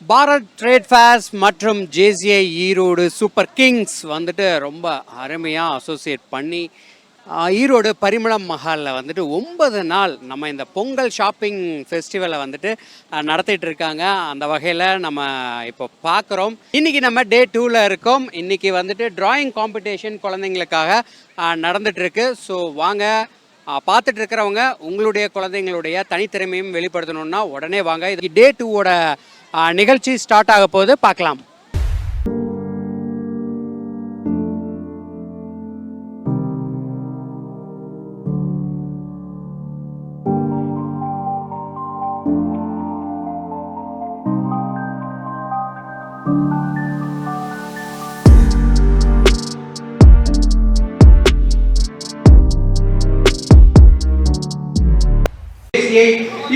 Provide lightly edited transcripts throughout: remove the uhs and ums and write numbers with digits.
Bharat trade fares மற்றும் JCI Erode super Kings வந்துட்டு ரொம்ப அருமையாக அசோசியேட் பண்ணி ஈரோடு பரிமளம் மஹாலில் வந்துட்டு 9 நாள் நம்ம இந்த பொங்கல் ஷாப்பிங் ஃபெஸ்டிவலை வந்துட்டு நடத்திட்டு இருக்காங்க. அந்த வகையில் நம்ம இப்போ பார்க்குறோம். இன்றைக்கி நம்ம டே 2ல் இருக்கோம். இன்றைக்கி வந்துட்டு டிராயிங் காம்படிஷன் குழந்தைங்களுக்காக நடந்துகிட்ருக்கு. ஸோ வாங்க, பார்த்துட்டு இருக்கிறவங்க உங்களுடைய குழந்தைங்களுடைய தனித்திறமையும் வெளிப்படுத்தணும்னா உடனே வாங்க. இது டே 2வோட நிகழ்ச்சி ஸ்டார்ட் ஆக போது பார்க்கலாம்.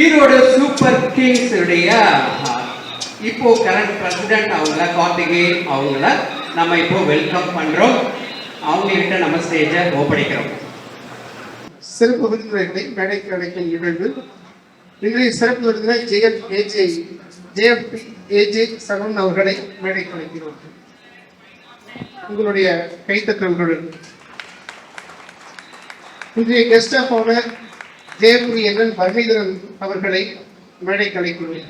ஈரோடு சூப்பர் கிங்ஸ் உடைய இப்போ கரண்ட் பிரசிடென்ட் அவங்கள கார்த்திகேயன் அவங்கள நம்ம இப்போ வெல்கம் பண்றோம். அவங்ககிட்ட நம்ம ஸ்டேஜை ஒப்படைக்கிறோம். சிறப்பு விருந்தினர்களை மேடைக்கு அழைக்கும் நிகழ்வு. இன்றைய சிறப்பு விருந்தினர் ஜேஎஃப்ஏஜே சரவணன் அவர்களை மேடைக்கு அழைக்கிறோம். உங்களுடைய கைத்தட்டல்களுடன் இன்றைய guest of honour Jayapuri N Paramendran அவர்களை மேடைக்கு அழைக்கிறோம்.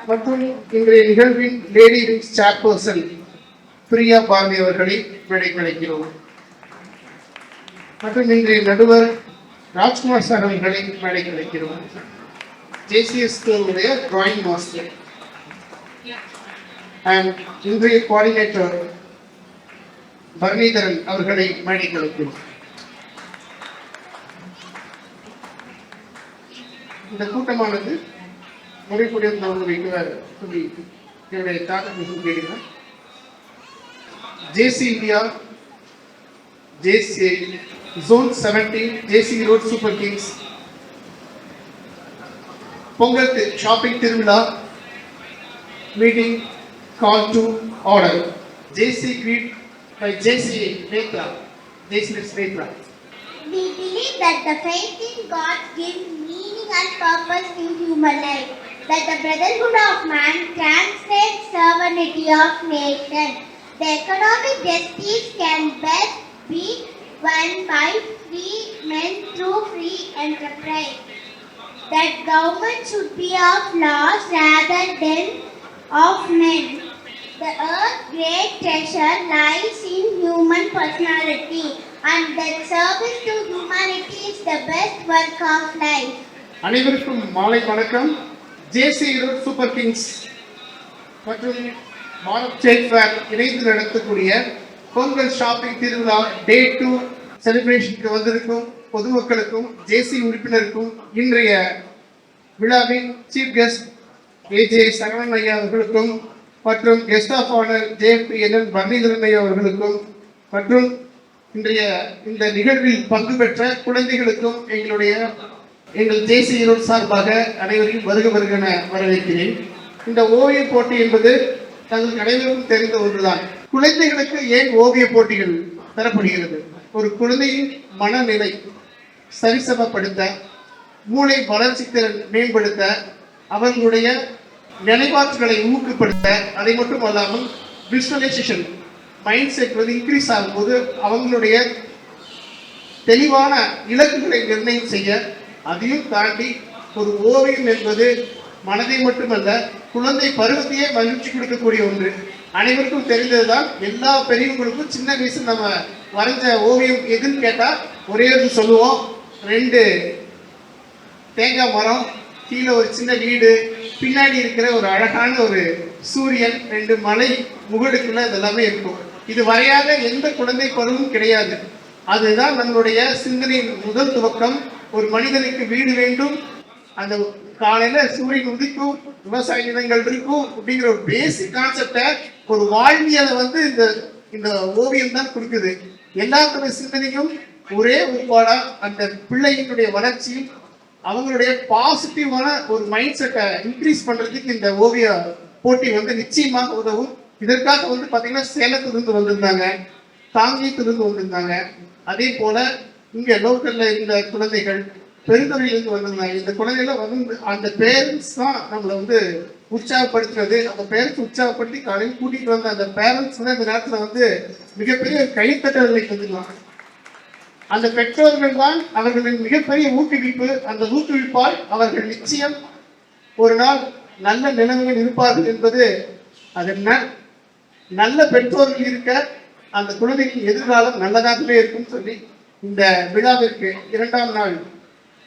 மற்றும் இன்றைய நிகழ்வின் lady wings chairperson Priya Bharathi அவர்களை மேடைக்கு அழைக்கிறோம். மற்றும் இன்றைய நடுவர் ராஜ்குமார் சார் அவர்களை மேடைக்கு அழைக்கிறோம். ஜேசிஎஸ் டிராயிங் மாஸ்டர் அண்ட் இன்றைய கோஆர்டினேட்டர் பரமேந்திரன் அவர்களை மேடைக்கு அழைக்கிறோம். இந்த கூட்டமானது முறைப்படி சொல்லி என்னுடைய தாக்கத்தை கேட்கிறேன். JC India JC zone 17 JC road super kings Pongal shopping திருவிழா meeting call to order. JC greet by JC Nethra. JC Nethra. We believe that the faith in God gives meaning and purpose in human life, that the brotherhood of man transcends sovereignty of nation. The economic justice can best be won by free men through free enterprise. That government should be of laws rather than of men. The earth's great treasure lies in human personality, and that service to humanity is the best work of life. அனைவருக்கும் மாலை வணக்கம். ஜேசி road super Kings மற்றும் Bharat trade fair இணைந்து நடத்தக்கூடிய Pongal shopping திருவிழா டே 2 செலிப்ரேஷனுக்கு வந்திருக்கும் பொதுமக்களுக்கும் ஜேசி உறுப்பினருக்கும் இன்றைய விழாவின் சீஃப் கெஸ்ட் ஏஜே சரவணன் ஐயா அவர்களுக்கும் மற்றும் கெஸ்ட் ஆஃப் ஆனர் ஜேஎஃப்என் பரமேந்திரன் ஐயா அவர்களுக்கும் மற்றும் இன்றைய இந்த நிகழ்வில் பங்கு பெற்ற குழந்தைகளுக்கும் எங்கள் ஜேசி ஈரோடு சார்பாக அனைவரையும் வருக என வரவேற்கிறேன். இந்த ஓவிய போட்டி என்பது தங்களுக்கு அனைவருக்கும் தெரிந்த ஒன்றுதான். குழந்தைகளுக்கு ஏன் ஓவிய போட்டிகள் தரப்படுகிறது? ஒரு குழந்தையின் மனநிலை சரிசமப்படுத்த, மூளை வளர்ச்சி திறன் மேம்படுத்த, அவர்களுடைய நினைவாற்றலை ஊக்கப்படுத்த, அதை மட்டும் அல்லாமல் விசுவலைசேஷன் மைண்ட் செட் இன்க்ரீஸ் ஆகும்போது அவங்களுடைய தெளிவான இலக்குகளை நிர்ணயம் செய்ய, அதையும் தாண்டி ஒரு ஓவியம் என்பது மனதை மட்டுமல்ல குழந்தை பருவத்தையே மகிழ்ச்சி கொடுக்கக்கூடிய ஒன்று. அனைவருக்கும் தெரிந்ததுதான். எல்லா பெரியவங்களுக்கும் சின்ன வயசுல நம்ம வரைஞ்ச ஓவியம் எதுன்னு கேட்டால் ஒரே ஒரு சொல்லுவோம். 2 தேங்காய் மரம், கீழே ஒரு சின்ன வீடு, பின்னாடி இருக்கிற ஒரு அழகான ஒரு சூரியன், 2 மலை முகடுக்குள்ள இதெல்லாமே இருக்கும். இது வரையாத எந்த குழந்தை பருவமும் கிடையாது. அதுதான் நம்மளுடைய சிந்தனையின் முதல் துவக்கம். ஒரு மனிதனுக்கு வீடு வேண்டும், அந்த காலையில சூரியன் உதிக்கும், விவசாய நிலங்கள் இருக்கும் அப்படிங்கிற ஒரு பேசிக் கான்செப்டை ஒரு வாழ்வியலை இந்த ஓவியம் தான் கொடுக்குது. எல்லாத்துடைய சிந்தனையும் ஒரே ஒருபாடா அந்த பிள்ளையினுடைய வளர்ச்சியும் அவங்களுடைய பாசிட்டிவான ஒரு மைண்ட் செட்டை இன்க்ரீஸ் பண்றதுக்கு இந்த ஓவிய போட்டி நிச்சயமாக உதவும். இதற்காக பாத்தீங்கன்னா சேலத்திலிருந்து வந்திருந்தாங்க, காங்கேயத்திலிருந்து வந்திருந்தாங்க. அதே போல இங்க லோக்கல்ல இருந்த குழந்தைகள், பெருந்துறையிலிருந்து வந்திருந்தாங்க. இந்த குழந்தைகள் வந்து அந்த பேரண்ட்ஸ் தான் நம்மளை வந்து உற்சாகப்படுத்துறது. அந்த பேரண்ட்ஸ் உற்சாகப்படுத்தி காலையில் கூட்டிகிட்டு வந்த அந்த பேரண்ட்ஸ் தான் இந்த நேரத்தில் வந்து மிகப்பெரிய கைத்தட்டல்களை தந்துருவாங்க. அந்த பெற்றோர்கள் தான் அவர்களின் மிகப்பெரிய ஊக்குவிப்பு. அந்த ஊக்குவிப்பால் அவர்கள் நிச்சயம் ஒரு நாள் நல்ல நிலைமையில் இருப்பார்கள் என்பது அது என்ன. நல்ல பெற்றோர்கள் இருக்க அந்த குழந்தைக்கு எதிர்காலம் நல்லதாகவே இருக்கும் சொல்லி இந்த விழாவிற்கு 2ஆம் நாள்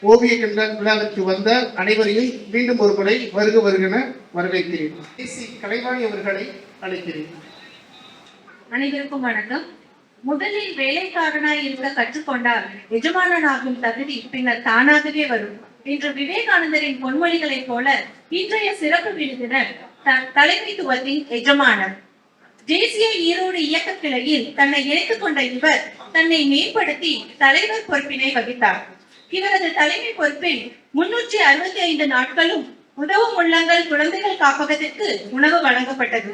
ஓவிய கண்ட விழாவிற்கு வந்த அனைவரையும் மீண்டும் ஒரு முறை வருக வருகென வரவேற்கிறேன். கலைவாணி அவர்களை அழைக்கிறேன். அனைவருக்கும் வணக்கம். முதலில் வேலைக்காரனாய் இருக்க கற்றுக்கொண்டால் எஜமானனாகும் தகுதி பின்னர் தானாகவே வரும் என்று விவேகானந்தரின் பொன்மொழிகளைப் போல இன்றைய சிறப்பு விருந்தினர் தலைமைத்துவத்தின் எஜமானர். தேசிய ஈரோடு இயக்க கிளையில் தன்னை இணைத்துக் கொண்ட இவர் தன்னை மேம்படுத்தி தலைவர் பொறுப்பினை வகித்தார். இவரது தலைமை பொறுப்பில் 365 நாட்களும் உதவும் உள்ளங்கள் குழந்தைகள் காப்பகத்திற்கு உணவு வழங்கப்பட்டது.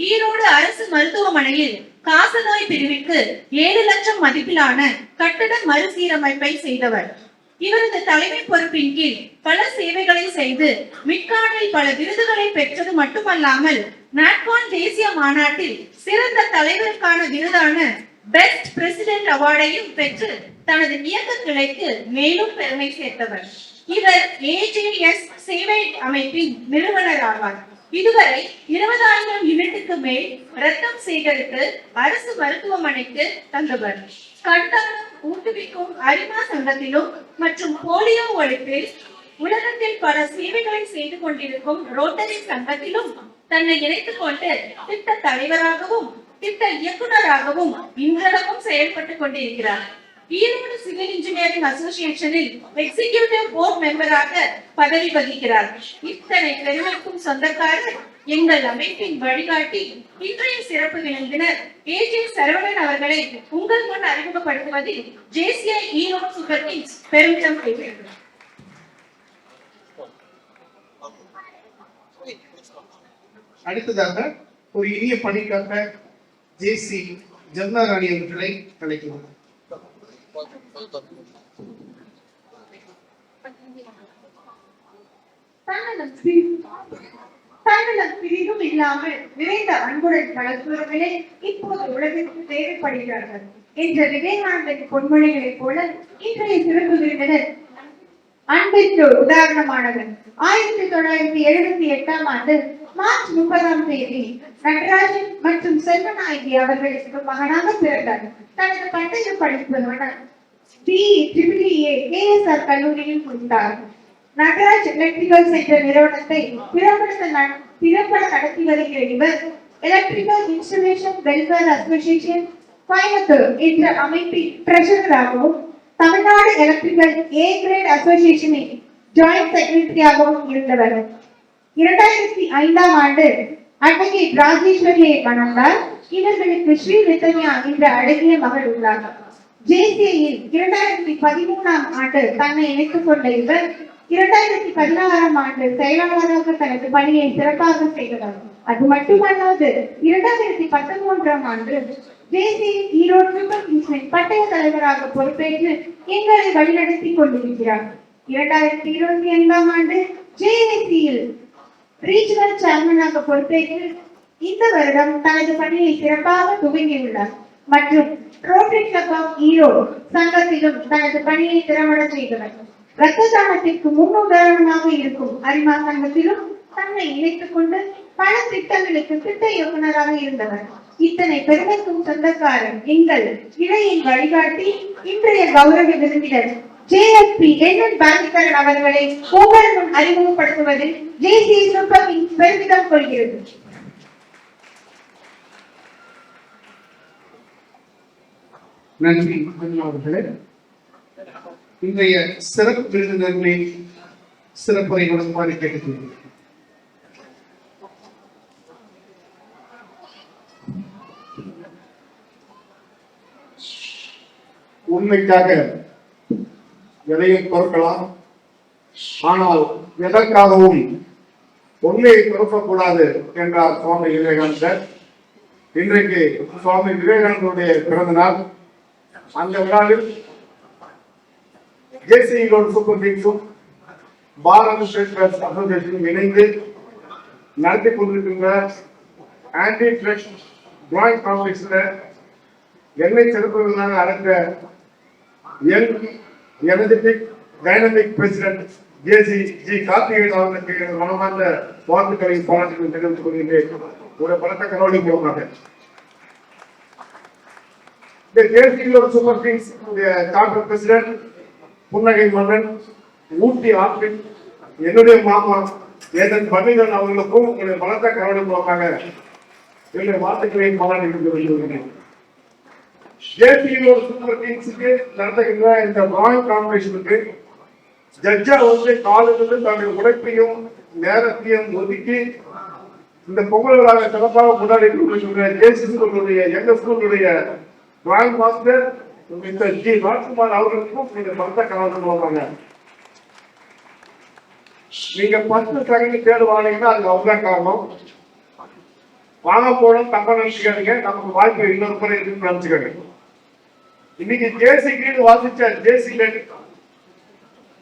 ஈரோடு அரசு மருத்துவமனையில் காசநோய் பிரிவுக்கு 7 லட்சம் மதிப்பிலான கட்டட மறுசீரமைப்பை செய்தவர். இவரது தலைமை பொறுப்பின் கீழ் பல சேவைகளை செய்து மிட்கானில் பல விருதுகளை பெற்றது மட்டுமல்லாமல் நாட்கான் தேசிய மாநாட்டில் சிறந்த தலைவருக்கான விருதான பெஸ்ட் பிரசிடென்ட் அவார்டையும் பெற்று தனது இயக்க கிளைக்கு மேலும் பெருமை சேர்த்தவர். இவர் AJS சேவை அமைப்பின் நிறுவனர் ஆவார். இதுவரை 20,000 யூனிட்டுக்கு மேல் ரத்தம் சேகரித்து அரசு மருத்துவமனைக்கு தந்தவர். கண்தானம் ஊக்குவிக்கும் அரிமா சங்கத்திலும் மற்றும் போலியோ ஒழிப்பில் உலகத்தில் பல சேவைகளை செய்து கொண்டிருக்கும் ரோட்டரி சங்கத்திலும் தன்னை இணைத்துக் கொண்டு திட்ட தலைவராகவும் திட்ட இயக்குநராகவும் இன்றளவும் செயல்பட்டுக் கொண்டிருக்கிறார். ஈரோடு சிவில் இன்ஜினியரிங் அசோசியேஷனில் எக்ஸிகியூட்டிவ் போர்ட் மெம்பராக பதவி வகிக்கிறார். இத்தனை பெருமைக்கும் சொந்தக்காரர் எங்கள் அமைப்பின் வழிகாட்டி இன்றைய சிறப்பு விருந்தினர் AJ சரவணன் அவர்களை உங்கள் முன் அறிமுகப்படுத்துவதில் JCI ஈரோடு சூப்பர் கிங்ஸ் பெருமிதம் கொள்கிறது. அடுத்ததாக ஒரு இனிய பணிக்காக JC ஜமுனாராணி அவர்களை அழைக்கிறோம். பிரிவும் இல்லாமல் விரைந்த அன்புடன் வளர்ப்பவர்களே இப்போது உலகிற்கு தேவைப்படுகிறார்கள் என்ற விவேகானந்தரின் பொன்மொழிகளைப் போல இன்றைய சிறப்பு விருந்தினர் அன்பிற்கு உதாரணமானவர். 1978ஆம் ஆண்டு மார்ச் 30ஆம் தேதி நடராஜன் மற்றும் செல்வநாயகி அவர்களுக்கு மகனாக பிறந்தார். தனது பட்டய படிப்புமான BEEA KSR கல்லூரியில் முடித்தார். நடராஜ் எலக்ட்ரிக்கல் சென்டர் நிறுவனத்தை திறம்பட நடத்தி வருகிற இவர் electrical installation welfare association Coimbatore என்ற அமைப்பின் ட்ரெஷரராகவும் தமிழ்நாடு எலக்ட்ரிக்கல் A கிரேட் அசோசியேஷனின் ஜாயிண்ட் செக்ரட்டரியாகவும் இருந்தவர். 2005ஆம் ஆண்டு அட்வொகேட் ராஜேஸ்வரியை மணந்தார். இவர்களுக்கு ஸ்ரீ ரித்தன்யா என்ற அழகிய மகள் உள்ளார். JCIயில் 2013ஆம் ஆண்டு தன்னை இணைத்துக் கொண்ட இவர் 2016ஆம் ஆண்டு செயலாளராக தனது பணியை சிறப்பாக செய்தவர். அது மட்டுமல்லாது 2013ஆம் ஆண்டு JCI ஈரோடு சூப்பர் கிங்ஸின் பட்டய தலைவராக பொறுப்பேற்று எங்களை வழிநடத்தி கொண்டிருக்கிறார். 2025ஆம் ஆண்டு JSCயில் ரீஜனல் சேர்மனாக பொறுப்பேற்று இந்த வருடம் தனது பணியை சிறப்பாக துவங்கியுள்ளார் மற்றும் ரோட்டரி கிளப் ஆஃப் ஈரோடு சங்கத்திலும் தனது பணியை திறம்பட செய்தவர். இரத்த தானத்திற்கு முன்னுதாரணமாக இருக்கும் அரிமா சங்கத்திலும் தன்னை இணைத்துக் கொண்டு பல திட்டங்களுக்கு திட்ட இயக்குநராக இருந்தவர். இத்தனை பெருமைக்கும் சொந்தக்காரர் எங்கள் இளையின் வழிகாட்டி இன்றைய கௌரவ விருந்தினர் JSP NN பாண்டிகரன் அவர்களை உங்கள் முன் அறிமுகப்படுத்துவதில் JCI சூப்பர் கிங்ஸ் பெருமிதம் கொள்கிறது. நன்றி அவர்களே. இன்றைய சிறப்பு விருந்தினர்களை சிறப்புரை கொடுக்குமாறு கேட்டுக்கொள்கிறேன். உண்மைக்காக எதையும் பொறுக்கலாம், ஆனால் எதற்காகவும் உண்மையை பொறுக்கக்கூடாது என்றார் சுவாமி விவேகானந்தர். இன்றைக்கு சுவாமி விவேகானந்தருடைய பிறந்த நாள். அந்த விழாவில் ஜேசி ஈரோடு சூப்பர் கிங்ஸும் பாரத் ஸ்டேட் பேங்க் அசோசியேஷனும் இணைந்து நடத்தி கொண்டிருக்கின்ற ஆன்டி ட்ரக்ஸ் டிராயிங் காம்படிஷன்ல என்னை சிறப்புகளாக அடங்க எனர்ஜெட்டிக் டைனமிக் பிரசிடென்ட் ஜேசி ஜி கார்த்திகேயன் அவர்களுக்கு மனமார்ந்த வாழ்த்துக்களையும் பாராட்டுகளையும் தெரிவித்துக் கொள்கின்றேன். ஒரு பலத்த கரோடி மூலமாக இந்த JC Erode super kings charter president புன்னகை மன்னன் ஊட்டி ஆற்றின் என்னுடைய மாமா ஏதன் பன்னிதன் அவர்களுக்கும் என்னுடைய பலத்த கரோடி மூலமாக என்னுடைய வாழ்த்துக்களையும் பாராட்டி வருகிறேன். ஜேசி ஈரோடு சூப்பர் கிங்ஸுக்கு நடத்துகின்ற இந்த டிராயிங் காம்படிஷனுக்கு ஜட்ஜா வந்து காலிலிருந்து தன்னுடைய உழைப்பையும் நேரத்தையும் ஒதுக்கி இந்த பொங்கல் விழாவை சிறப்பாக கொண்டாடி கொண்டிருக்கின்ற ஜேசி ஸ்கூலுடைய எங்க ஸ்கூலுடைய drawing master mister G Rajkumar அவர்களுக்கும் நீங்க பலத்த கரோடி மூலமாக நீங்க 10 செகண்ட் தேர்வு வாங்கினீங்கன்னா அதுக்கு அவங்கதான் காரணம். வாங்க போனோம் தப்பா நினைச்சுக்காதீங்க, நமக்கு வாய்ப்பு இன்னொரு முறை இருக்குன்னு நினைச்சுக்காங்க. இன்னைக்கு ஜேசி கீழ் வாசிச்ச ஜேசி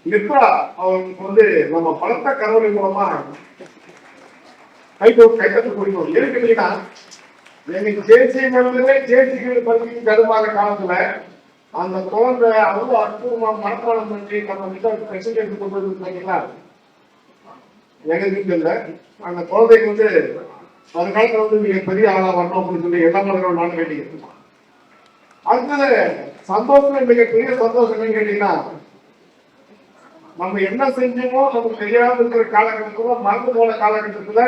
நித்ரா அவங்களுக்கு வந்து நம்ம பலத்த கரோடி மூலமா கைத்தட்டு கொடுக்கணும். இருக்குன்னா எங்க ஜேசி மனதிலே ஜேசி கீழ் பகுதி கருமாத காலத்துல அந்த குழந்தை அவ்வளவு அற்புதமா மனப்பாடம் பண்ணி நம்ம பிரசன்டேஷன் கொண்டு வந்து எங்க வீட்டுல அந்த குழந்தைக்கு வந்து அந்த காலத்துல வந்து நீங்க பெரிய ஆளா வரணும் அப்படின்னு சொல்லி எல்லா மனிதர்களும் நான் வேண்டிக்கிறேன். அடுத்தது சந்தோஷம், மிகப்பெரிய சந்தோஷம் என்னன்னு கேட்டீங்கன்னா நம்ம என்ன செஞ்சோமோ நமக்கு தெரியாம இருக்கிற காலகட்டத்துல மறந்து போன காலகட்டத்துல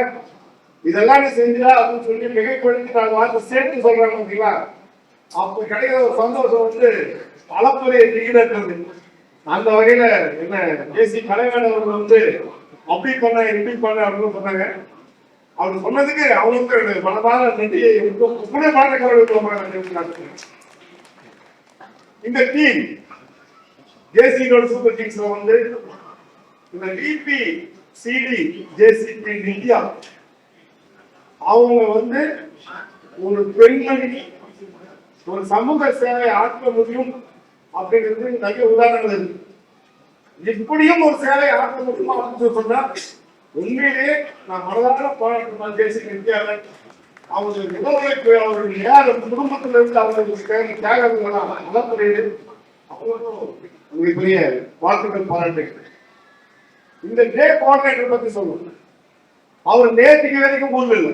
இதெல்லாம் நீ செஞ்சா அப்படின்னு சொல்லி மிகைப்படுத்தி நான் வார்த்தை சேர்த்து சொல்றாங்க பார்த்தீங்களா, அப்ப கிடைக்கிற ஒரு சந்தோஷம் வந்து அளப்பரிய ஈடுறது. அந்த வகையில என்ன ஜேசி கலைவாணர் அவர்கள் வந்து அப்படி பண்ண இப்படி பண்ண அப்படின்னு சொன்னாங்க. அவர் சொன்னதுக்கு அவங்களுக்கு மனதான நன்றியை இந்த டீம் ஜேசி ஈரோடு சூப்பர் கிங்ஸ்ல வந்து இந்த டிபி சிடி ஜேசி இந்தியா அவங்க வந்து ஒரு பெண்மணி ஒரு சமூக சேவை ஆற்ற முடியும் அப்படிங்கிறது நிறைய உதாரணங்கள் இருக்கு. இப்படியும் ஒரு சேவை ஆற்ற முடியுமா அப்படின்னு சொன்னா உண்மையிலேயே நான் மனதார பாராட்டு ஜேசி இந்தியாவை அவங்களுக்கு உணவுக்கு அவர்கள் யார் குடும்பத்திலிருந்து அவர்களுக்கு தியாகங்களாம் நலப்படையுது. அவங்களுக்கு பெரிய வாழ்த்துக்கள் பாராட்டுகள். இந்த டே கோஆர்டினேட்டர் பத்தி சொல்லணும். அவர் நேற்றுக்கு வரைக்கும் ஊர்ல இல்லை,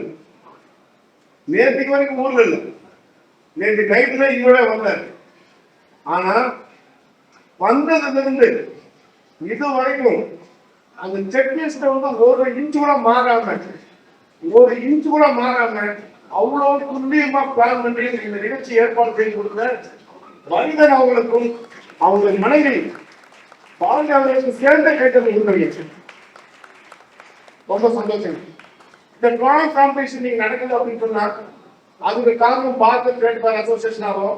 நேற்று கைத்துல இவரே வந்தார். ஆனா வந்ததுல இருந்து இது வரைக்கும் அந்த செக்லிஸ்ட் வந்து ஒரு இன்ச்சு கூட மாறாம அவ்வளவு துல்லியமா பிளான் பண்ணி இந்த நிகழ்ச்சி ஏற்பாடு செய்து கொடுத்த மனிதன் அவங்களுக்கும் அவங்க மனைவி பாரதி அவர்களுக்கு சேர்ந்த கைத்தறி கொடுக்குறீங்க. ரொம்ப சந்தோஷம். இந்த டிராயிங் காம்படிஷன் நீங்க நடக்குது அப்படின்னு சொன்னா அதுக்கு காரணம் பாரத் ஸ்டேட் பேங்க் அசோசியேஷனாவோ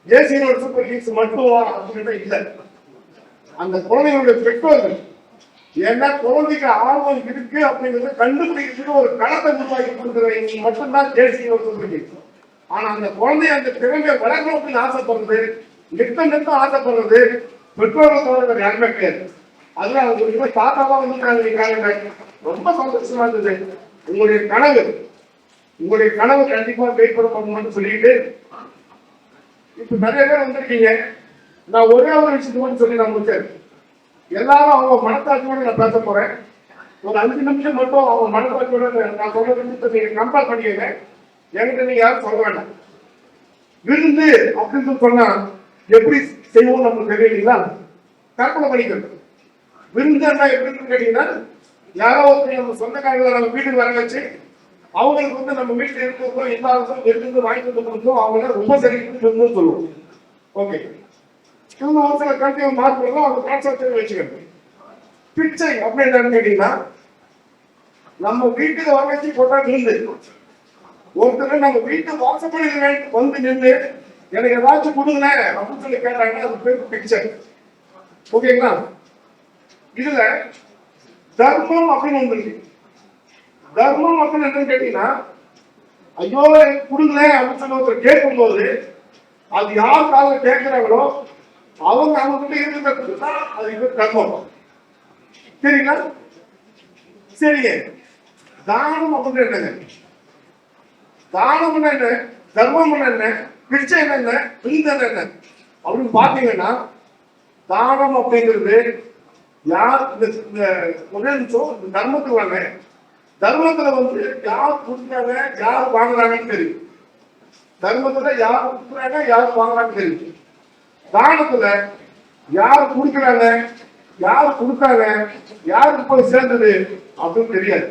ஜேசி ஈரோடு சூப்பர் கிங்ஸ் மட்டும் அப்படின்ற இல்லை, அந்த குழந்தைகளுடைய பெற்றோர்கள். ஏன்னா குழந்தைக்கு ஆர்வம் இருக்கு அப்படிங்கிறத கண்டுபிடிக்கிறதுக்கு ஒரு களத்தை உருவாக்கி கொடுக்குறவங்க மட்டும்தான் ஜேசி ஈரோடு சூப்பர் கிங்ஸ். ஆனா அந்த குழந்தைய அந்த திறமையை வளர்க்கணும் அப்படின்னு ஆசைப்படுறது, நித்தம் ஆசைப்படுறது பெற்றோர்கள் யாருமே கிடையாது. அதுல அவங்க தாத்தாவா வந்து ரொம்ப சந்தோஷமா இருந்தது. உங்களுடைய கனவு கண்டிப்பா கைப்படணும்னு சொல்லிட்டு இப்ப நிறைய பேர் வந்திருக்கீங்க. நான் ஒரே ஒரு விஷயத்தை மட்டும் சொல்லி நான் முடிச்சேன். எல்லாரும் அவங்க மனத்தாட்சியோட நான் பேச போறேன். ஒரு 5 நிமிஷம் மட்டும் அவங்க மனத்தாட்சியோட நான் சொல்றது நீங்க கம்பேர் பண்ணிக்கங்க. என்கிட்ட நீங்க யாரும் சொல்ல வேண்டாம். விருந்து அப்படின்னு சொன்னா எப்படி செய்வோம் நமக்கு தெரியலீங்களா? கற்பனை பண்ணிக்கணும். விருந்துன்னா எப்படின்னு கேட்டீங்கன்னா யாரோ ஒருத்தர் நம்ம சொந்தக்காரங்களை நம்ம வீட்டுக்கு வர வச்சு அவங்களுக்கு வந்து நம்ம வீட்டுல இருக்கிறோம் எல்லாரும் விருந்து வாங்கிட்டு கொடுத்தோம் அவங்க ரொம்ப சரின்னு சொல்லுவோம். ஓகே, ஒரு சில கல்வியை மாற்றணும். அவங்க கான்செப்ட் வச்சுக்கணும். பிச்சை அப்படின்னு கேட்டீங்கன்னா நம்ம வீட்டுக்கு வர வச்சு போட்டா விருந்து. ஒருத்தர் நம்ம வீட்டு வாசப்படி வந்து நின்று எனக்கு ஏதாச்சும் கொடுங்க அப்படின்னு சொல்லி கேட்டாங்கன்னா அது பேர் பிக்சர். ஓகேங்களா? இதுல தர்மம் அப்படின்னு ஒன்று இருக்கு. தர்மம் அப்படின்னு என்னன்னு கேட்டீங்கன்னா ஐயோ கொடுங்களேன் அப்படின்னு சொல்லி ஒருத்தர் கேட்கும் போது அது யாருக்காக கேட்கிறாங்களோ அவங்க கிட்ட இருக்கிறதா அது தர்மம். சரிங்களா? சரிங்க. தானம் அப்படின்னு என்னங்க? தானம் என்ன, தர்மம் என்ன, பிச்சை என்ன, பிரிந்தன் என்ன அப்படின்னு பாத்தீங்கன்னா, தானம் அப்படிங்கிறது யார் இந்த தர்மத்துக்கு வாங்க, தர்மத்துல யார் கொடுக்குறாங்க யார் வாங்குறாங்கன்னு தெரியும். தர்மத்துல யார் கொடுக்குறாங்க யார் வாங்குறாங்கன்னு தெரியும். தானத்துல யார் கொடுக்குறாங்க யார் கொடுத்தாங்க யாருக்கு போய் சேர்ந்தது அப்படின்னு தெரியாது.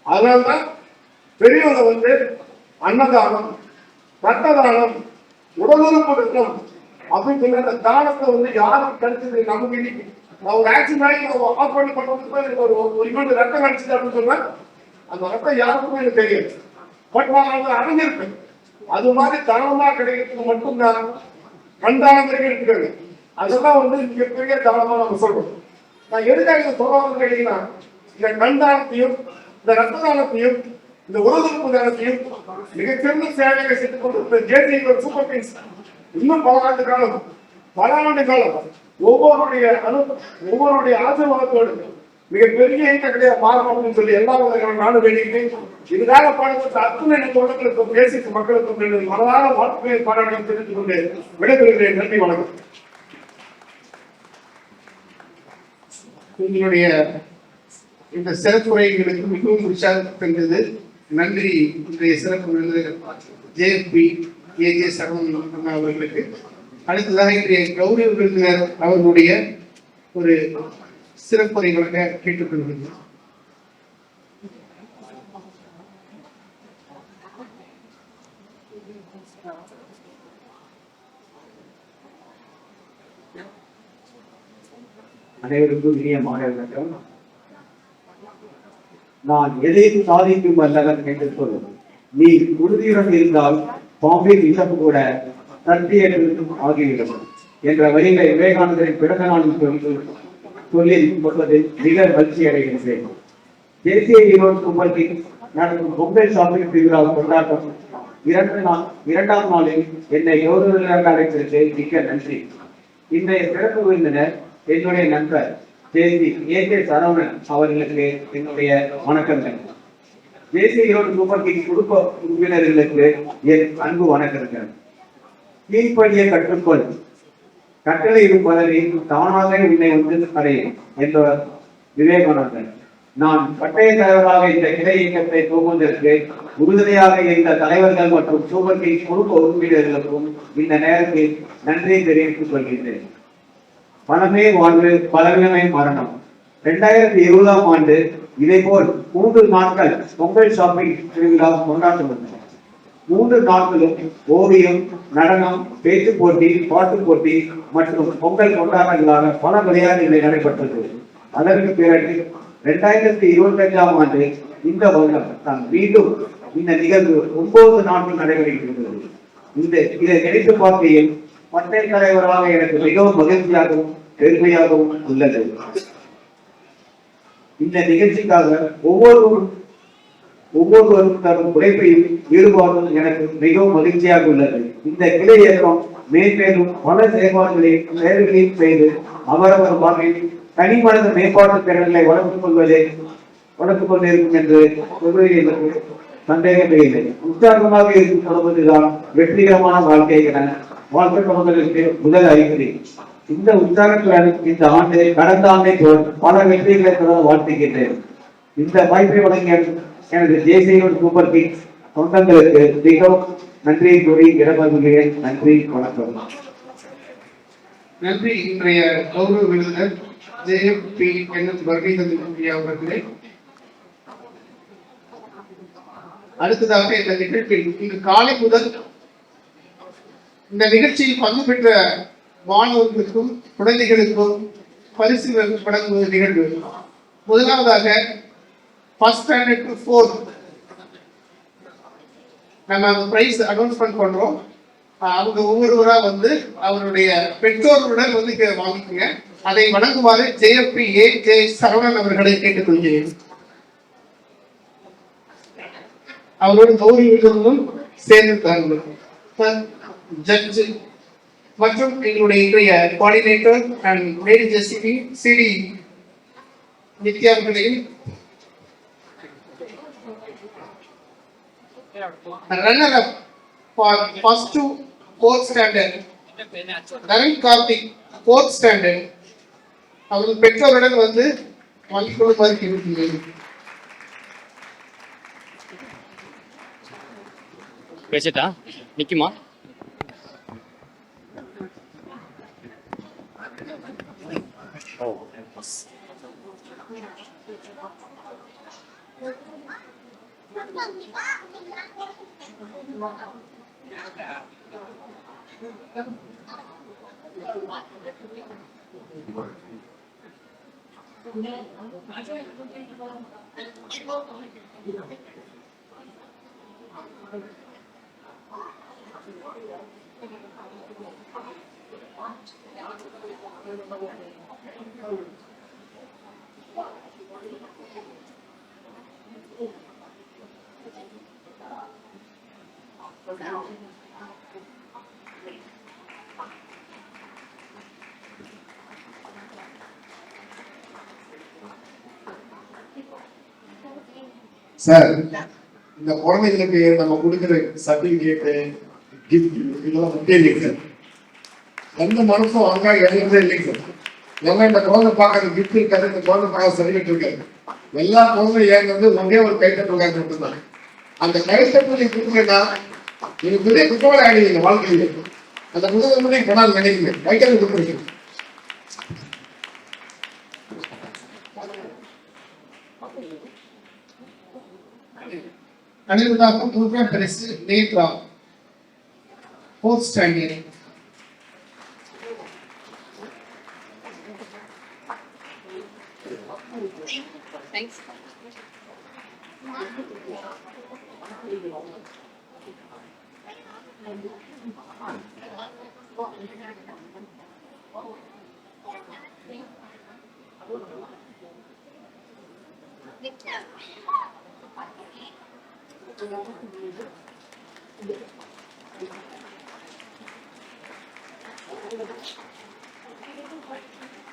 அதனாலதான் பெரியவங்க அன்னதானம், ரத்த தானம், உடலுறுப்பு ரத்தம் அப்படின்னு சொல்லி அந்த தானத்தை யாருக்கு கிடைச்சது நமக்கு இன்னைக்கு நான் ஒரு ஆக்சிடென்ட் ஆகி ஆப்ரேட் பண்றதுக்கு ஒரு இவனுக்கு ரத்தம் கிடைச்சது அப்படின்னு சொன்னா அந்த ரத்தம் யாருக்குமே எனக்கு தெரியாது. பட் நான் அதை அறிஞ்சிருப்பேன். அது மாதிரி தானமா கிடைக்கிறதுக்கு மட்டும்தான் கண்தானம் இருக்கிறது. அதெல்லாம் மிகப்பெரிய தானமா நம்ம சொல்றோம். நான் எதுக்காக இதை சொல்ல கேட்டீங்கன்னா, இந்த கண்தானத்தையும் இந்த ரத்த தானத்தையும் இந்த உடலுறுப்பு தானத்தையும் மிகச்சிறந்த சேவையை செய்து கொண்டு ஜேசி சூப்பர் கிங்ஸ் இன்னும் பல ஆண்டு காலம் ஒவ்வொருடைய ஆசீர்வாதத்தோடு மிகப்பெரிய இயக்கத்தையா மாறணும் அப்படின்னு சொல்லி எல்லா நானும் வேண்டிக்கிட்டு இதுக்காக பாடப்பட்ட அத்துணை தொடர்களுக்கும் தேசிய மக்களுக்கும் மனதான வாழ்க்கையை பாராட்டம் தெரிவித்துக் கொண்டு விடைபெறுகிறேன். நன்றி, வணக்கம். உங்களுடைய இந்த சிறப்புரைகளுக்கு மிகவும் உற்சாகம் தந்தது. நன்றி. இன்றைய சிறப்பு விருந்தினர் ஜேஎஃப்பி ஏஜே சரவணன் அவர்களுக்கு. அடுத்ததாக இன்றைய கௌரவ விருந்தினர் அவர்களுடைய ஒரு சிறப்புரை வழங்க கேட்டுக்கொள்கிறேன். அனைவருக்கும் இனிய மாலை வணக்கம். நான் எதையும் சாதிக்கும் வல்லவன் என்று சொல்லும். நீ உறுதியுடன் இருந்தால் பாம்பின் இசப்பு கூட தட்டியெழுத்தும் ஆகிவிடும் என்ற வரிகளை விவேகானந்தரின் பிறந்த நாளில் சொல்லி கொள்வதில் மிக மகிழ்ச்சி அடைகின்றேன். தேசிய ஈரோடு சூப்பர் கிங்ஸ் நடக்கும் பொங்கல் ஷாப்பிங் திருவிழா கொண்டாட்டம் இரண்டாம் நாளில் என்னை கௌரவ அழைத்திருக்கு. மிக்க நன்றி. இன்றைய சிறப்பு விருந்தினர் என்னுடைய நண்பர் ஜேசி ஏகே சரவணன் அவர்களுக்கு என்னுடைய வணக்கங்கள். தேசிய ஈரோடு சூப்பர் கிங்ஸ் குடும்ப உறுப்பினர்களுக்கு என் அன்பு வணக்கங்கள். கீழ்ப்படியை கற்றுக்கொள், கட்டளை இருப்பதை தானாக உன்னை அடையும் என்பவர் விவேகானந்தர். நான் பட்டய தலைவராக இந்த கிளை இயக்கத்தை துவங்குவதற்கு உறுதுணையாக இருந்த தலைவர்கள் மற்றும் சூப்பர் கிங்ஸ் குடும்ப உறுப்பினர்களுக்கும் இந்த நேரத்தில் நன்றியை தெரிவித்துக் கொள்கின்றேன். பணமே வாழ்வு, பலவீனமே மரணம். 2020ஆம் ஆண்டு இதேபோல் 3 நாட்கள் பொங்கல் ஷாப்பிங் திருவிழா கொண்டாடப்பட்டது. 3 நாட்களும் ஓவியம், நடனம், பேச்சு போட்டி, பாட்டு போட்டி மற்றும் பொங்கல் கொண்டாட்டங்களாக பல விளையாட்டுகளை நடைபெற்றது. அதற்கு பிறகு 2025ஆம் ஆண்டு இந்த வருடம் தான் மீண்டும் இந்த நிகழ்வு 9 நாட்கள் நடைபெறுகிறது. இதை நினைத்து பார்க்கையில் பட்டய தலைவராக எனக்கு மிகவும் மகிழ்ச்சியாகவும் பெருமையாகவும் உள்ளது. இந்த நிகழ்ச்சிக்காக ஒவ்வொருவரும் தரும் உழைப்பையும் ஈடுபாடும் எனக்கு மிகவும் மகிழ்ச்சியாக உள்ளது. இந்த கிளை இயக்கம் மேற்பேரும் பல செயல்களையும் செய்து அவரவர் வாழ்வில் தனி மனித மேம்பாட்டு திறன்களை வளர்த்துக் கொண்டிருக்கும் என்று சொல்வதற்கு சந்தேகமே இல்லை. உற்சாகமாக இருக்கும் சொல்வதுதான் வெற்றிகரமான வாழ்க்கை என வாழ்க்கை முதல் அறிகுறி. இந்த உற்சாகத்துடன் இந்த ஆண்டு கடந்த ஆண்டை போல் பல வெற்றிகளை தொடர வாழ்த்துகின்றேன். இந்த வாய்ப்பை வழங்கிய எனது தேசிய சூப்பர் கிங்ஸ் சொந்தங்களுக்கு மிகவும் நன்றியை கூறி இடமருகிறேன். நன்றி, வணக்கம். நன்றி. இன்றைய கௌரவ விருந்தினர் ஜேஎஃப்பி வருகை தந்திருக்கிற அவர்களே. அடுத்ததாக இந்த நிகழ்ச்சியில் இன்று காலை முதல் இந்த நிகழ்ச்சியில் பங்கு பெற்ற மாணவர்களுக்கும் குழந்தைகளுக்கும் பரிசு வழங்குவது நிகழ்வு. முதலாவதாக ஃபர்ஸ்ட் ஸ்டாண்டர்ட் டு 4th நம்ம அந்த பிரைஸ் அனௌன்ஸ்மெண்ட் பண்றோம். அவங்க ஒவ்வொருவரா அவருடைய பெற்றோருடன் வாங்கிக்கோங்க. அதை வழங்குமாறு ஜேஎஃப்பி ஏஜே சரவணன் அவர்களை கேட்டுக்கொள்கிறேன். அவரோட கௌரவங்களும் சேர்ந்து ஜட்ஜ் மற்றும் எங்களுடைய இன்றைய கோஆர்டினேட்டர் அண்ட் லேடி ஜெசிபி சிடி நித்யா அவர்களையும் runner up for first to fourth standard Naran Karthik fourth standard அவர்கள் பெற்றோருடன் வந்து வாங்கிக் கொள்ளுமாறு கேட்டுக்கொள்கிறேன். வச்சுட்டா நிக்குமா? சார், இந்த குழந்தைங்களுக்கு நம்ம கொடுக்குற சர்டிபிகேட்டு கிஃப்ட் இதெல்லாம் முக்கியம் இல்லைங்க சார். எந்த மனசும் அங்கே எழுதுறதே இல்லைங்க சார். ஏன்னா இந்த குழந்தை பார்க்கறது கிஃப்ட் இருக்காது, இந்த குழந்தை பார்க்க சர்டிபிகேட் இருக்காது. எல்லா குழந்தையும் ஏங்கிறது ஒன்றே ஒரு கைத்தட்டுக்காக மட்டும்தான். அந்த கைத்தட்டு நீங்க கொடுக்குறீங்கன்னா நீங்க பெரிய குற்றவாளி ஆகிடுவீங்க வாழ்க்கையில. அந்த குற்றத்தை மட்டும் கொண்டாந்து நினைக்கிறீங்க கைத்தட்டு கொடுக்குறீங்க. அனைவருக்கும் மூன்றாம் பரிசு நேத்ரா ஃபோர்த் ஸ்டாண்டர்ட்.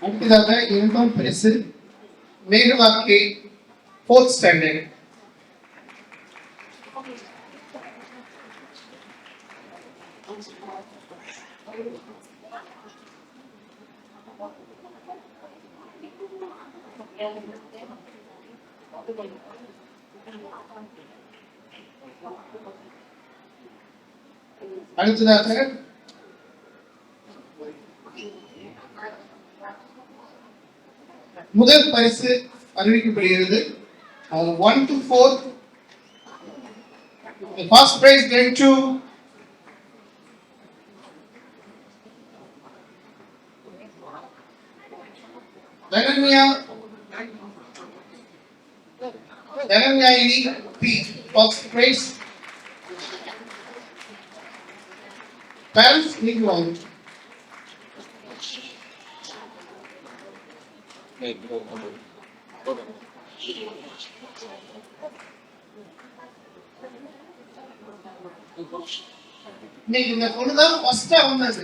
அடுத்ததாக இரண்டாம் பரிசு மேகலா கே ஃபோர்த் ஸ்டாண்டர்ட். அடுத்ததாக முதல் பரிசு அறிவிக்கப்படுகிறது. 1 to 4. The first prize went to Dhananyayini P. First prize. Parents need one. இன்னைக்கு இந்த பொண்ணுதான் ஃபர்ஸ்டா வந்தது.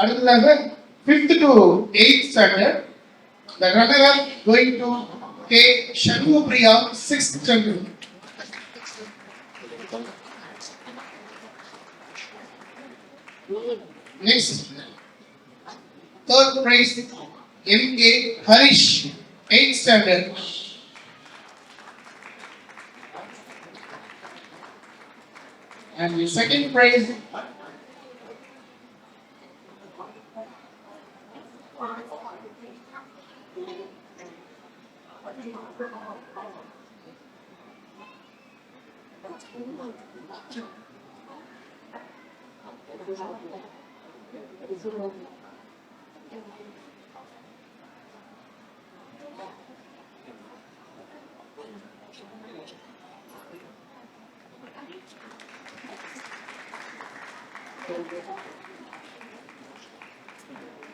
அடுத்ததாக 5th to 8th standard. The runner-up going to K. Shanmupriya 6th standard. Next, third prize M.K. Harish 8th standard. And the second prize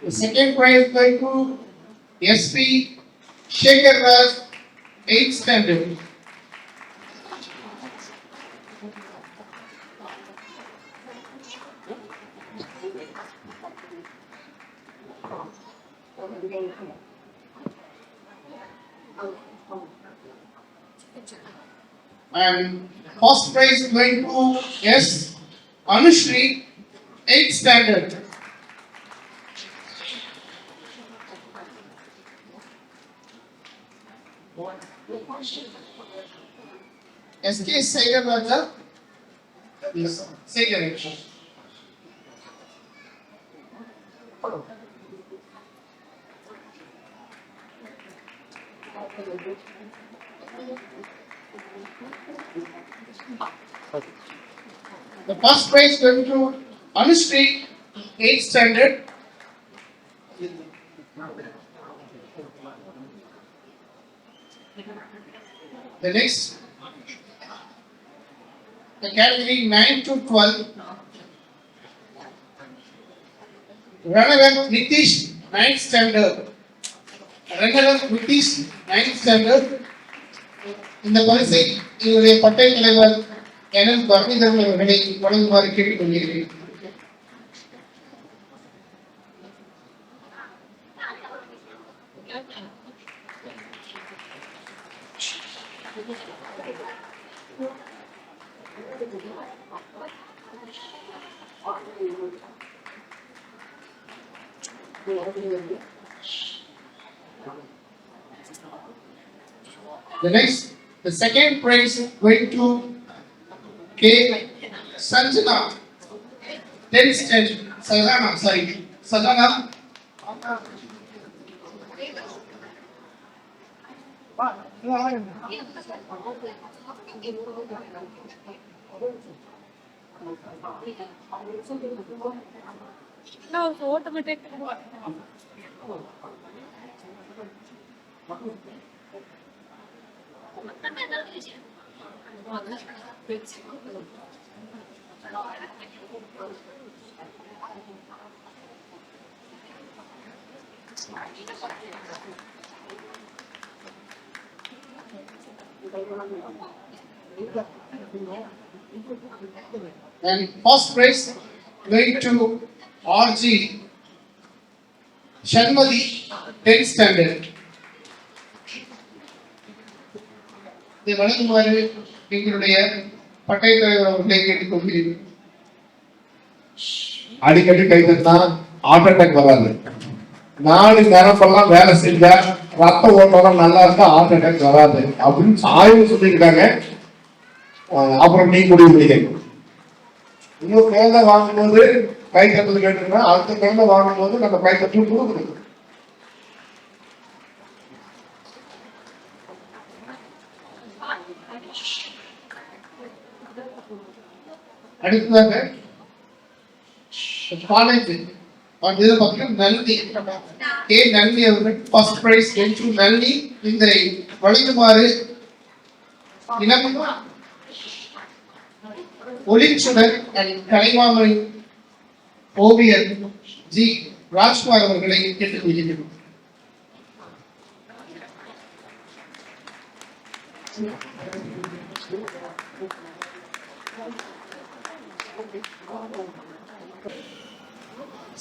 the second prize going to SP Shekhar Raj 8th standard. And first prize going to S. Anushri, 8th standard. SK Sagar Raja. Yes, Sagar. The first prize going to Anushri, 8th standard. The next, the category 9 to 12. Runner-up Nitish, 9th standard. Runner-up Nitish, 9th standard. இந்த பரிசை இவருடைய பட்டை தலைவர் என் பரணிதரன் அவர்களை வழங்குமாறு கேட்டுக்கொள்கிறேன். The next, the second prize going to K. Sanjana, 10th standard. Sajana. And first prize going to RG Sharmali, 10th standard. இதை வழங்குமாறு எங்களுடைய பட்டை தலைவர் அவர்களை கேட்டுக்கொள்கிறேன். அடிக்கடி கை தட்டினா ஹார்ட் அட்டாக் வராது. நாலு நரம்பெல்லாம் வேலை செஞ்சா ரத்த ஓட்டம் நல்லா இருந்தா ஹார்ட் அட்டாக் வராது அப்படின்னு ஆய்வு சொல்லியிருக்காங்க. அப்புறம் நீ முடிவு பண்ணிக்கணும். இன்னும் குழந்தை வாங்கும்போது கை தட்டல் கேட்டுருக்கா, அடுத்த குழந்தை வாங்கும்போது நம்ம கை தட்டல் கொடுக்கணும். அடுத்ததாக காலேஜ் இதில் பார்த்தீங்கன்னா நளினி கே நளினி அவர்கள் ஃபர்ஸ்ட் பிரைஸ் என்று நளினி இந்த வழங்குமாறு இனம் ஒளிச்சுடர் அண்ட் கலைமாமணி ஓவியர் ஜி ராஜ்குமார் அவர்களை கேட்டுக்கொள்கிறோம்.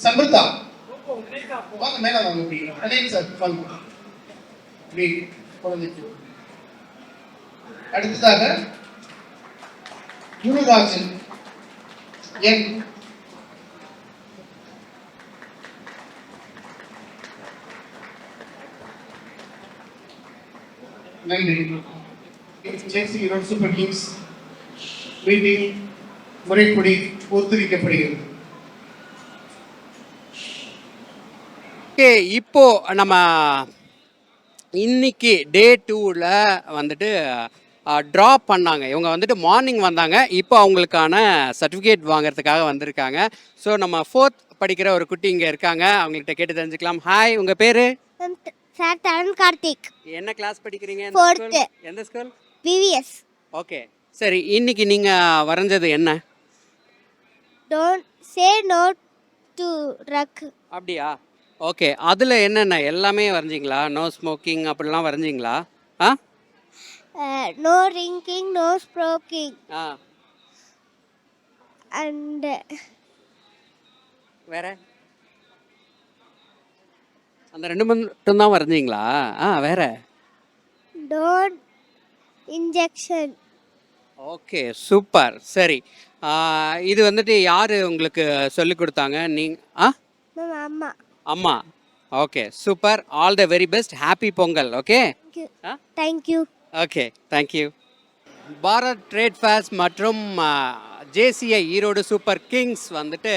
சம்பந்தா வாங்க மேல வாங்க முடியும் அதே சார் வாங்க. அடுத்ததாக குருராஜன் என் நன்றி. ஜேசி ஈரோடு சூப்பர் கிங்ஸ் மீட்டிங் முறைப்படி ஒத்துழைக்கப்படுகிறது. ஓகே, இப்போ நம்ம இன்னைக்கு டே 2ல வந்துட்டு ட்ரா பண்ணாங்க. இவங்க வந்துட்டு மார்னிங் வந்தாங்க. இப்போ அவங்களுக்கான சர்டிஃபிகேட் வாங்குறதுக்காக வந்திருக்காங்க. ஸோ நம்ம 4th படிக்கிற ஒரு குட்டி இங்கே இருக்காங்க. அவங்கள்ட்ட கேட்டு தெரிஞ்சுக்கலாம். ஹாய், உங்கள் பேர்? சார் தருண் கார்த்திக். என்ன கிளாஸ் படிக்கிறீங்க? 4th. எந்த ஸ்கூல்? விவிஎஸ். ஓகே, சரி. இன்னைக்கு நீங்கள் வரைஞ்சது என்ன? Don't say no to drug. அப்படியா? ஓகே, அதில் என்னென்ன எல்லாமே வரைஞ்சிங்களா? நோ ஸ்மோக்கிங் அப்படிலாம் வரைஞ்சிங்களா? ஆ no drinking, no smoking, ah and வேற அந்த ரெண்டு மட்டும்தான் வரைஞ்சிங்களா? வேற don't injection. Okay super. சரி இது வந்துட்டு யார் உங்களுக்கு சொல்லி கொடுத்தாங்க? Mama. அம்மா. Okay super. All the very best. Happy Pongal. Okay Thank you. Thank you. Okay thank you. Bharat trade fares மற்றும் ஜேசிஐ ஈரோடு சூப்பர் கிங்ஸ் வந்துட்டு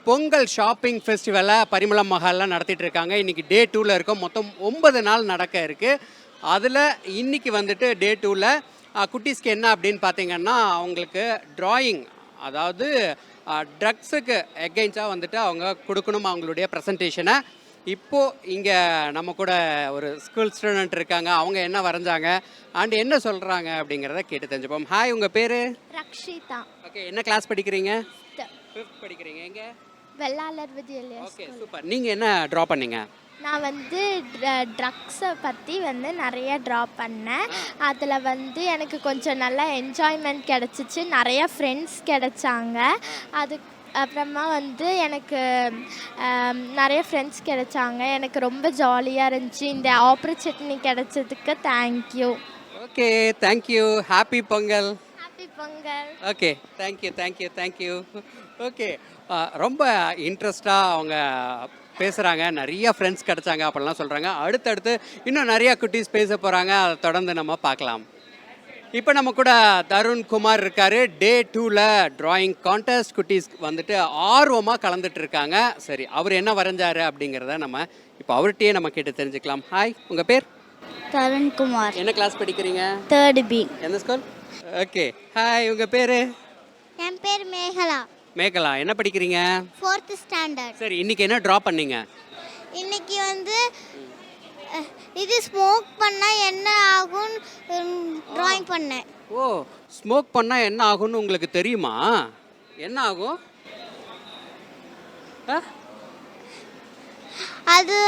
பொங்கல் ஷாப்பிங் ஃபெஸ்டிவலை பரிமளம் மஹாலில் நடத்திட்டு இருக்காங்க. இன்றைக்கி டே 2ல் இருக்கோம். மொத்தம் 9 நாள் நடக்க இருக்குது. அதில் இன்றைக்கி வந்துட்டு டே 2ல் குட்டீஸ்க்கு என்ன அப்படின்னு பார்த்தீங்கன்னா அவங்களுக்கு ட்ராயிங், அதாவது ட்ரக்ஸுக்கு எகெயின்ஸ்டாக வந்துட்டு அவங்க கொடுக்கணும் அவங்களுடைய ப்ரெசன்டேஷனை. இப்போது இங்கே நம்ம கூட ஒரு ஸ்கூல் ஸ்டூடெண்ட் இருக்காங்க. அவங்க என்ன வரைஞ்சாங்க அண்ட் என்ன சொல்கிறாங்க அப்படிங்கிறத கேட்டு தெரிஞ்சுப்போம். ஹாய், உங்கள் பேர்? Rakshita. ஓகே, என்ன கிளாஸ் படிக்கிறீங்க? 5th படிக்கிறீங்க. எங்கே? வெள்ளாளர் விஜயலயா. Okay super. நீங்கள் என்ன ட்ரா பண்ணீங்க? நான் வந்து ட்ரக்ஸை பற்றி வந்து நிறைய ட்ரா பண்ணேன். அதில் வந்து எனக்கு கொஞ்சம் நல்லா என்ஜாய்மெண்ட் கிடச்சிச்சு, நிறைய ஃப்ரெண்ட்ஸ் கிடைச்சாங்க. அதுக்கு அப்புறமா வந்து எனக்கு நிறைய ஃப்ரெண்ட்ஸ் கிடைச்சாங்க. எனக்கு ரொம்ப ஜாலியாக இருந்துச்சு. இந்த ஆப்பர்ச்சுனிட்டி கிடைச்சதுக்கு thank you. Okay thank you. Happy Pongal. Happy Pongal. Okay thank you thank you thank you. Okay ரொம்ப இன்ட்ரெஸ்டாக அவங்க பேசுகிறாங்க. நிறைய ஃப்ரெண்ட்ஸ் கிடச்சாங்க அப்படிலாம் சொல்கிறாங்க. அடுத்தடுத்து இன்னும் நிறையா குட்டீஸ் பேச போகிறாங்க. அதை தொடர்ந்து நம்ம பார்க்கலாம். இப்போ நம்ம கூட தருண் குமார் இருக்கார். டே 2ல் ட்ராயிங் கான்டெஸ்ட் குட்டீஸ் வந்துட்டு ஆர்வமாக கலந்துட்டு இருக்காங்க. சரி, அவர் என்ன வரைஞ்சாரு அப்படிங்கிறத நம்ம இப்போ அவர்கிட்டயே நம்ம கேட்டு தெரிஞ்சுக்கலாம். ஹாய், உங்கள் பேர்? தருண் குமார். என்ன கிளாஸ் படிக்கிறீங்க? 3rd B. எந்த ஸ்கூல்? ஓகே. ஹாய், உங்கள் பேர்? என் பேர் மேகலா. மேகலா. என்ன படிக்கிறீங்க? 4th standard. சரி, இன்னைக்கு என்ன ட்ரா பண்ணீங்க? இன்னைக்கு வந்து இது ஸ்மோக் பண்ணால் என்ன ஆகும் ட்ராயிங் பண்ணேன். ஓ, ஸ்மோக் பண்ணால் என்ன ஆகும்னு உங்களுக்கு தெரியுமா? என்ன ஆகும்? அது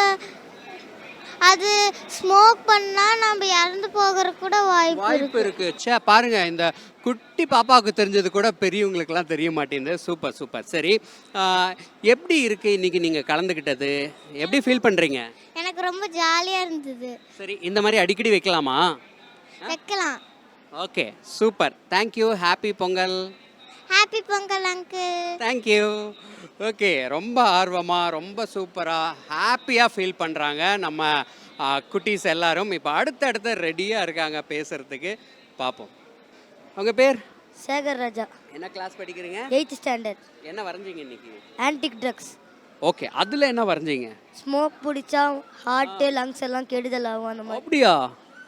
அது ஸ்மோக் பண்ணால் நம்ம இறந்து போகிற கூட வாய்ப்பு இருக்கு. சே பாருங்க, இந்த குட்டி பாப்பாவுக்கு தெரிஞ்சது கூட பெரியவங்களுக்குலாம் தெரிய மாட்டேங்குது. Super super. சரி, எப்படி இருக்கு இன்னைக்கு நீங்கள் கலந்துக்கிட்டது? எப்படி ஃபீல் பண்ணுறீங்க? எனக்கு ரொம்ப ஜாலியாக இருந்தது. சரி, இந்த மாதிரி அடிக்கடி வைக்கலாமா? வைக்கலாம். Okay super. Thank you. Happy Pongal. Happy Pongal uncle. Thank you. Okay, ரொம்ப ஆர்வமாக ரொம்ப சூப்பராக ஹாப்பியாக ஃபீல் பண்ணுறாங்க நம்ம குட்டீஸ் எல்லாரும். இப்போ அடுத்தடுத்து ரெடியாக இருக்காங்க பேசுகிறதுக்கு. பார்ப்போம். உங்கள் பேர்? சேகர் ராஜா. என்ன கிளாஸ் படிக்கிறீங்க? 8th standard. என்ன வரைஞ்சிங்க இன்னைக்கு? Antique drugs. ஓகே, அதில் என்ன வரைஞ்சிங்க? ஸ்மோக் பிடிச்சா ஹார்ட்டு லங்ஸ் எல்லாம் கெடுதல் ஆகும். அந்த மாதிரி அப்படியா?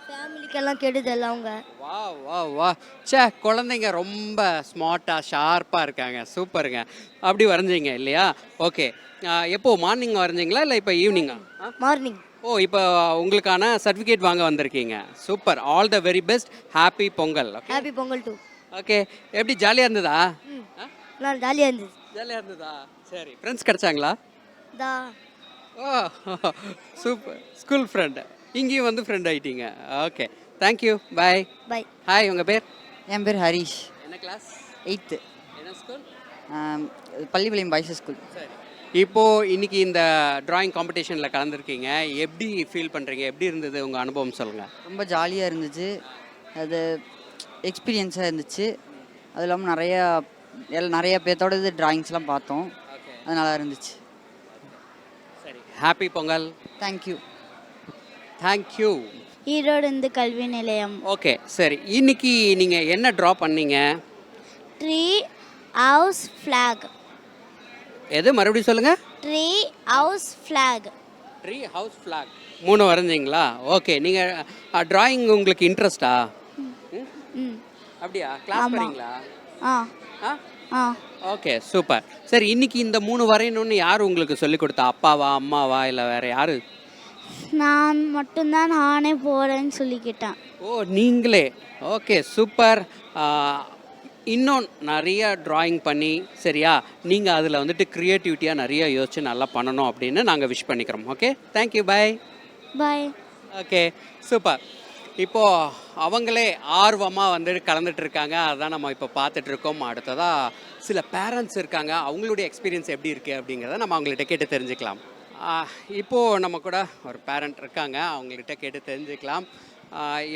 ஃபேமிலிக்கெல்லாம் கெடுதல் அவங்க. வா வா வா. சே, குழந்தைங்க ரொம்ப ஸ்மார்ட்டாக ஷார்ப்பாக இருக்காங்க. சூப்பருங்க. அப்படி வரைஞ்சிங்க இல்லையா? ஓகே. எப்போ மார்னிங் வரைஞ்சிங்களா இல்லை இப்போ ஈவினிங்கா? மார்னிங். ஓ, இப்போ உங்களுக்கான சர்டிஃபிகேட் வாங்க வந்திருக்கீங்க. Super. All the very best. Happy Pongal. Happy Pongal too. Okay, எப்படி ஜாலியாக இருந்ததா? நான் ஜாலியாக இருந்தது. ஜாலியாக இருந்ததா? சரி, ஃப்ரெண்ட்ஸ் கிடைச்சாங்களா? தா. ஓ சூப்பர். ஸ்கூல் ஃப்ரெண்டு இங்கேயும் வந்து ஃப்ரெண்ட் ஆகிட்டீங்க. Okay thank you. Bye. Bye. Hi, உங்கள் பேர்? என் பேர் ஹரிஷ். என்ன கிளாஸ்? 8th. என்ன ஸ்கூல்? Pallipalayam boys school. சரி, இப்போது இன்னைக்கு இந்த ட்ராயிங் காம்படிஷனில் கலந்துருக்கீங்க. எப்படி ஃபீல் பண்ணுறீங்க? எப்படி இருந்தது உங்கள் அனுபவம் சொல்லுங்கள். ரொம்ப ஜாலியாக இருந்துச்சு. அது எக்ஸ்பீரியன்ஸாக இருந்துச்சு. அது இல்லாமல் நிறைய பேர்த்தோட ட்ராயிங்ஸ்லாம் பார்த்தோம். அது நல்லா இருந்துச்சு. சரி, happy Pongal. Thank you. Thank you. Erode Hindu Kalvi Nilayam. Okay சரி, இன்னைக்கு நீங்கள் என்ன ட்ரா பண்ணீங்க? Tree house flag. எது மறுபடியும் சொல்லுங்கள்? Tree house flag. Tree house flag 3 வரைஞ்சிங்களா? ஓகே. நீங்கள் ட்ராயிங் உங்களுக்கு இன்ட்ரெஸ்டா? அப்படியா? கிளாஸ் போறீங்களா? ஆ. Okay super. சரி, இன்னைக்கு இந்த 3 வரையணும்னு யார் உங்களுக்கு சொல்லி கொடுத்தா? அப்பாவா, அம்மாவா, இல்லை வேற யாரு? நான் மட்டும்தான் நானே போகிறேன்னு சொல்லிக்கிட்டேன். ஓ, நீங்களே? Okay super. இன்னும் நிறைய ட்ராயிங் பண்ணி சரியா நீங்கள் அதில் வந்துட்டு க்ரியேட்டிவிட்டியாக நிறைய யோசிச்சு நல்லா பண்ணணும் அப்படின்னு நாங்கள் விஷ் பண்ணிக்கிறோம். Okay thank you. Bye. Bye. Okay super. இப்போது அவங்களே ஆர்வமாக வந்து கலந்துட்டு இருக்காங்க. அதான் நம்ம இப்போ பார்த்துட்டு இருக்கோம். அடுத்ததாக சில பேரண்ட்ஸ் இருக்காங்க. அவங்களுடைய எக்ஸ்பீரியன்ஸ் எப்படி இருக்குது அப்படிங்கிறத நம்ம அவங்கள்ட்ட கேட்டு தெரிஞ்சுக்கலாம். இப்போது நம்ம கூட ஒரு பேரண்ட் இருக்காங்க. அவங்கள்ட்ட கேட்டு தெரிஞ்சுக்கலாம்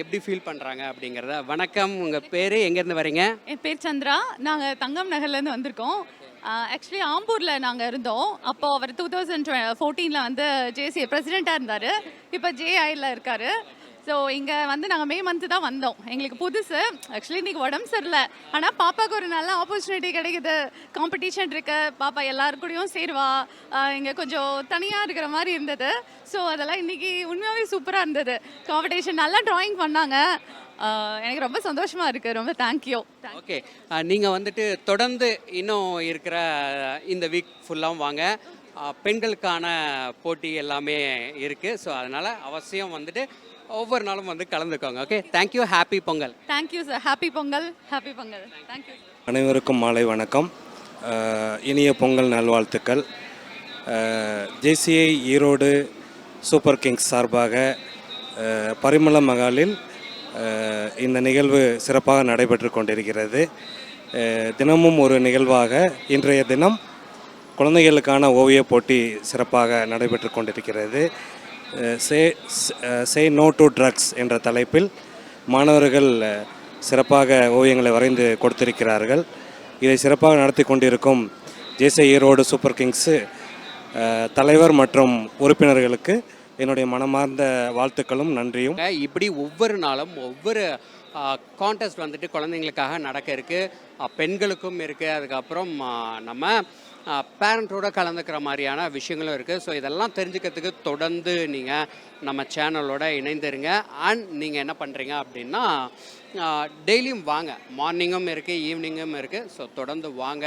எப்படி ஃபீல் பண்ணுறாங்க அப்படிங்கிறத. வணக்கம், உங்கள் பேர், எங்கேருந்து வரீங்க? என் பேர் சந்திரா. நாங்கள் தங்கம் நகர்லேருந்து வந்திருக்கோம். ஆக்சுவலி ஆம்பூரில் நாங்கள் இருந்தோம். அப்போது அவர் 2014 வந்து ஜேசிஏ பிரசிடெண்ட்டாக இருந்தார். இப்போ ஜேஐயில் இருக்கார். ஸோ இங்கே வந்து நாங்கள் மே மந்த்து தான் வந்தோம். எங்களுக்கு புதுசு. ஆக்சுவலி இன்றைக்கி உடம்பு சரியில்லை. ஆனால் பாப்பாவுக்கு ஒரு நல்ல ஆப்பர்ச்சுனிட்டி கிடைக்குது. காம்படிஷன் இருக்கு. பாப்பா எல்லாருக்கூடையும் சேருவா. இங்கே கொஞ்சம் தனியாக இருக்கிற மாதிரி இருந்தது. ஸோ அதெல்லாம் இன்றைக்கி உண்மையாகவே சூப்பராக இருந்தது. காம்படிஷன் நல்லா ட்ராயிங் பண்ணாங்க. எனக்கு ரொம்ப சந்தோஷமாக இருக்குது. ரொம்ப தேங்க்யூ. ஓகே, நீங்கள் வந்துட்டு தொடர்ந்து இன்னும் இருக்கிற இந்த வீக் ஃபுல்லாகவும் வாங்க. பெண்களுக்கான போட்டி எல்லாமே இருக்குது. ஸோ அதனால் அவசியம் வந்துட்டு ஒவ்வொரு நாளும் வந்து கலந்துக்கோங்க. Okay, thank you. Happy Pongal. Thank you sir. Happy Pongal. Happy Pongal. Thank you. அனைவருக்கும் மாலை வணக்கம். இனிய பொங்கல் நல்வாழ்த்துக்கள். ஜேசிஐ ஈரோடு சூப்பர் கிங்ஸ் சார்பாக பரிமள மகாலில் இந்த நிகழ்வு சிறப்பாக நடைபெற்று கொண்டிருக்கிறது. தினமும் ஒரு நிகழ்வாக இன்றைய தினம் குழந்தைகளுக்கான ஓவிய போட்டி சிறப்பாக நடைபெற்று கொண்டிருக்கிறது. சே நோ டு ட்ரக்ஸ் என்ற தலைப்பில் மாணவர்கள் சிறப்பாக ஓவியங்களை வரைந்து கொடுத்திருக்கிறார்கள். இதை சிறப்பாக நடத்தி கொண்டிருக்கும் ஜேசிஐ ஈரோடு சூப்பர் கிங்ஸு தலைவர் மற்றும் உறுப்பினர்களுக்கு என்னுடைய மனமார்ந்த வாழ்த்துக்களும் நன்றியும். இப்படி ஒவ்வொரு நாளும் ஒவ்வொரு கான்டெஸ்ட் வந்துட்டு குழந்தைங்களுக்காக நடக்க இருக்குது. பெண்களுக்கும் இருக்குது. அதுக்கப்புறம் நம்ம பேரண்ட்டோட கலந்துக்கிற மாதிரியான விஷயங்களும் இருக்குது. ஸோ இதெல்லாம் தெரிஞ்சுக்கிறதுக்கு தொடர்ந்து நீங்கள் நம்ம சேனலோட இணைந்துருங்க. அண்ட் நீங்கள் என்ன பண்ணுறீங்க அப்படின்னா டெய்லியும் வாங்க. மார்னிங்கும் இருக்குது, ஈவினிங்கும் இருக்குது. ஸோ தொடர்ந்து வாங்க.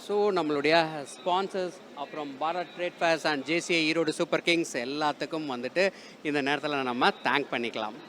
ஸோ நம்மளுடைய ஸ்பான்சர்ஸ், அப்புறம் Bharat trade fares and JCI Erode super Kings எல்லாத்துக்கும் வந்துட்டு இந்த நேரத்தில் நம்ம தேங்க் பண்ணிக்கலாம்.